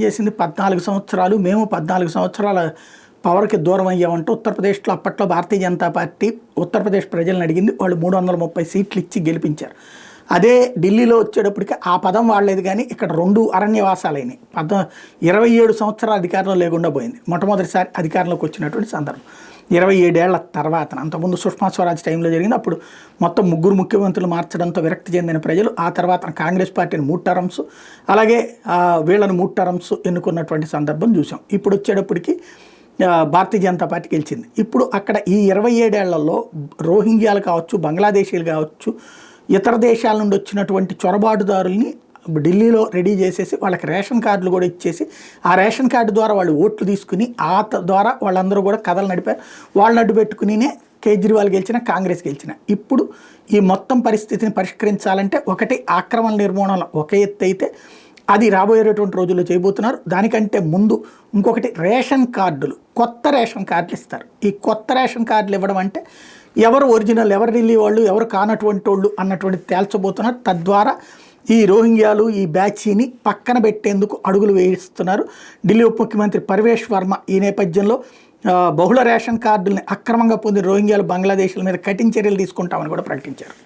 చేసింది 14 సంవత్సరాలు, మేము 14 సంవత్సరాల పవర్కి దూరం అయ్యామంటూ ఉత్తరప్రదేశ్లో అప్పట్లో భారతీయ జనతా పార్టీ ఉత్తరప్రదేశ్ ప్రజలను అడిగింది. వాళ్ళు 330 సీట్లు ఇచ్చి గెలిపించారు. అదే ఢిల్లీలో వచ్చేటప్పటికి ఆ పదం వాడలేదు, కానీ ఇక్కడ 2 అరణ్యవాసాలైనాయి. 27 సంవత్సరాల అధికారంలో లేకుండా పోయింది. మొట్టమొదటిసారి అధికారంలోకి వచ్చినటువంటి సందర్భం 27 ఏళ్ల తర్వాత. అంతకుముందు సుష్మా స్వరాజ్ టైంలో జరిగింది. అప్పుడు మొత్తం 3 ముఖ్యమంత్రులు మార్చడంతో విరక్తి చెందిన ప్రజలు ఆ తర్వాత కాంగ్రెస్ పార్టీని 3 టర్మ్స్, అలాగే వీళ్ళని 3 టర్మ్స్ ఎన్నుకున్నటువంటి సందర్భం చూసాం. ఇప్పుడు వచ్చేటప్పటికి భారతీయ జనతా పార్టీ గెలిచింది. ఇప్పుడు అక్కడ ఈ 27 ఏళ్లలో రోహింగ్యాలు కావచ్చు, బంగ్లాదేశీలు కావచ్చు, ఇతర దేశాల నుండి వచ్చినటువంటి చొరబాటుదారుల్ని ఢిల్లీలో రెడీ చేసేసి వాళ్ళకి రేషన్ కార్డులు కూడా ఇచ్చేసి ఆ రేషన్ కార్డు ద్వారా వాళ్ళు ఓట్లు తీసుకుని ద్వారా వాళ్ళందరూ కూడా కథలు నడిపారు. వాళ్ళని అడ్డు పెట్టుకునినే కేజ్రీవాల్ గెలిచిన, కాంగ్రెస్ గెలిచిన. ఇప్పుడు ఈ మొత్తం పరిస్థితిని పరిష్కరించాలంటే ఒకటి ఆక్రమణ నిర్మూలన ఒక ఎత్తు అయితే అది రాబోయేటటువంటి రోజుల్లో చేయబోతున్నారు. దానికంటే ముందు ఇంకొకటి రేషన్ కార్డులు, కొత్త రేషన్ కార్డులు ఇస్తారు. ఈ కొత్త రేషన్ కార్డులు ఇవ్వడం అంటే ఎవరు ఒరిజినల్, ఎవరు ఢిల్లీ వాళ్ళు, ఎవరు కానటువంటి వాళ్ళు అన్నటువంటి తేల్చబోతున్నారు. తద్వారా ఈ రోహింగ్యాలు ఈ బ్యాచ్ని పక్కన పెట్టేందుకు అడుగులు వేయిస్తున్నారు ఢిల్లీ ఉప ముఖ్యమంత్రి పర్వేష్ వర్మ. ఈ నేపథ్యంలో బహుళ రేషన్ కార్డుల్ని అక్రమంగా పొందిన రోహింగ్యాలు, బంగ్లాదేశ్ల మీద కఠిన చర్యలు తీసుకుంటామని కూడా ప్రకటించారు.